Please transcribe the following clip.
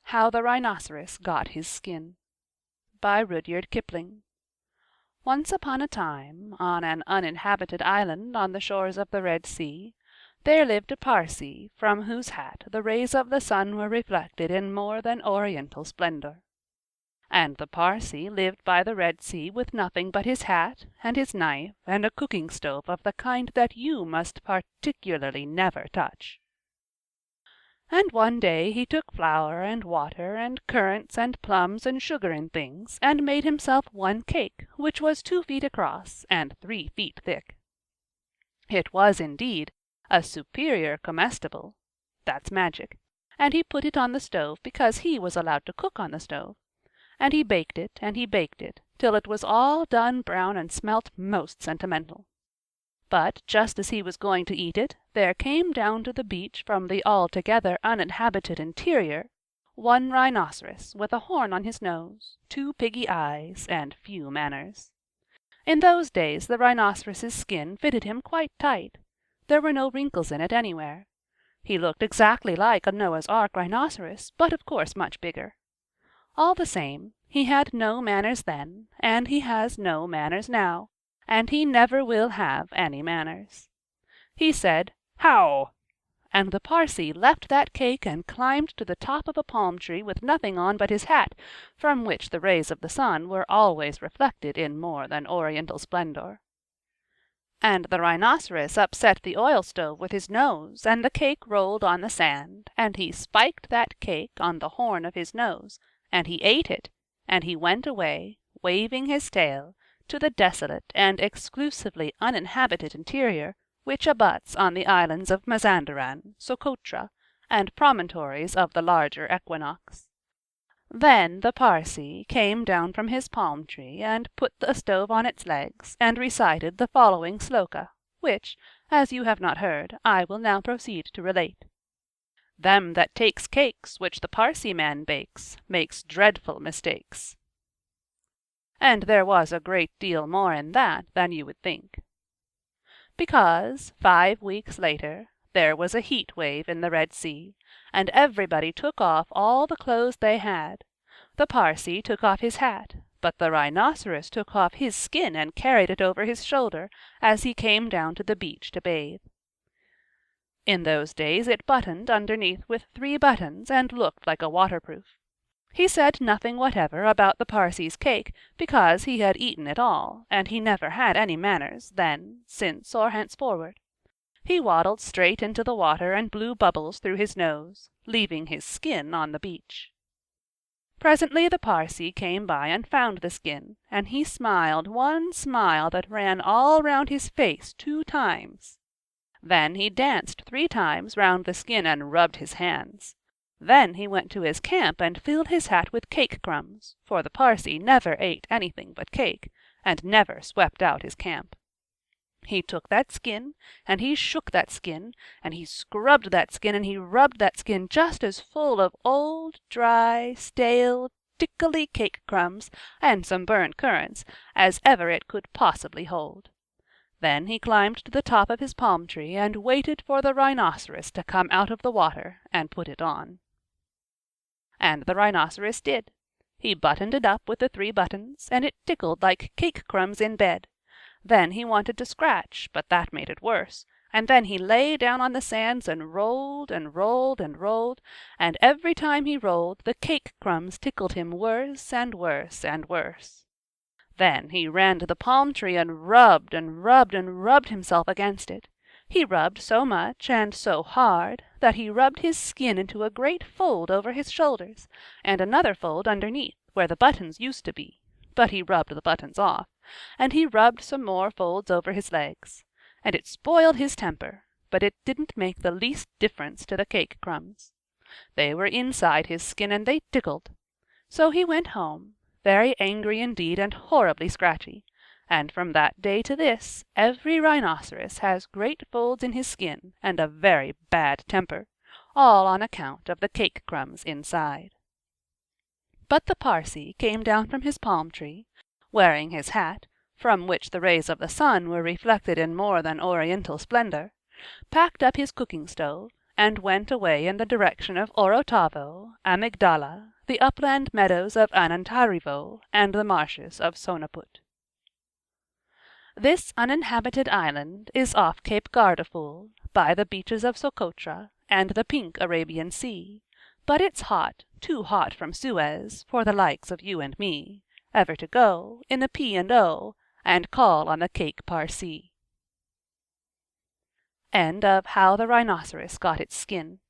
How the Rhinoceros Got His Skin, by Rudyard Kipling. Once upon a time, on an uninhabited island on the shores of the Red Sea, there lived a Parsee from whose hat the rays of the sun were reflected in more than oriental splendor. And the Parsee lived by the Red Sea with nothing but his hat, and his knife, and a cooking stove of the kind that you must particularly never touch. And one day he took flour and water and currants and plums and sugar and things, and made himself one cake, which was 2 feet across and 3 feet thick. It was indeed a superior comestible, that's magic, and he put it on the stove because he was allowed to cook on the stove. And he baked it, till it was all done brown and smelt most sentimental. But just as he was going to eat it, there came down to the beach from the altogether uninhabited interior one rhinoceros with a horn on his nose, 2 piggy eyes, and few manners. In those days the rhinoceros's skin fitted him quite tight. There were no wrinkles in it anywhere. He looked exactly like a Noah's Ark rhinoceros, but of course much bigger. All the same, he had no manners then, and he has no manners now, and he never will have any manners. He said, "How!" and the Parsee left that cake and climbed to the top of a palm tree with nothing on but his hat, from which the rays of the sun were always reflected in more than oriental splendor. And the rhinoceros upset the oil stove with his nose, and the cake rolled on the sand, and he spiked that cake on the horn of his nose, and he ate it, and he went away, waving his tail, to the desolate and exclusively uninhabited interior, which abuts on the islands of Mazanderan, Socotra, and promontories of the larger equinox. Then the Parsee came down from his palm tree, and put the stove on its legs, and recited the following sloka, which, as you have not heard, I will now proceed to relate. Them that takes cakes which the Parsee man bakes, makes dreadful mistakes. And there was a great deal more in that than you would think. Because, 5 weeks later, there was a heat wave in the Red Sea, and everybody took off all the clothes they had. The Parsee took off his hat, but the rhinoceros took off his skin and carried it over his shoulder as he came down to the beach to bathe. In those days it buttoned underneath with 3 buttons and looked like a waterproof. He said nothing whatever about the Parsee's cake, because he had eaten it all, and he never had any manners, then, since, or henceforward. He waddled straight into the water and blew bubbles through his nose, leaving his skin on the beach. Presently the Parsee came by and found the skin, and he smiled one smile that ran all round his face 2 times. Then he danced 3 times round the skin and rubbed his hands. Then he went to his camp and filled his hat with cake crumbs, for the Parsee never ate anything but cake, and never swept out his camp. He took that skin, and he shook that skin, and he scrubbed that skin, and he rubbed that skin just as full of old, dry, stale, tickly cake crumbs, and some burned currants, as ever it could possibly hold. Then he climbed to the top of his palm tree and waited for the rhinoceros to come out of the water and put it on. And the rhinoceros did. He buttoned it up with the 3 buttons, and it tickled like cake crumbs in bed. Then he wanted to scratch, but that made it worse, and then he lay down on the sands and rolled and rolled and rolled, and every time he rolled the cake crumbs tickled him worse and worse and worse. Then he ran to the palm tree and rubbed and rubbed and rubbed himself against it. He rubbed so much and so hard that he rubbed his skin into a great fold over his shoulders, and another fold underneath, where the buttons used to be, but he rubbed the buttons off, and he rubbed some more folds over his legs, and it spoiled his temper, but it didn't make the least difference to the cake crumbs. They were inside his skin, and they tickled. So he went home, very angry indeed and horribly scratchy, and from that day to this every rhinoceros has great folds in his skin and a very bad temper, all on account of the cake crumbs inside. But the Parsee came down from his palm tree, wearing his hat, from which the rays of the sun were reflected in more than oriental splendor, packed up his cooking stove, and went away in the direction of Orotavo, Amygdala, the upland meadows of Anantarivo, and the marshes of Sonaput. This uninhabited island is off Cape Gardaful, by the beaches of Socotra and the pink Arabian Sea, but it's hot, too hot from Suez, for the likes of you and me, ever to go, in a P&O, and call on the cake Parsee. End of How the Rhinoceros Got its Skin.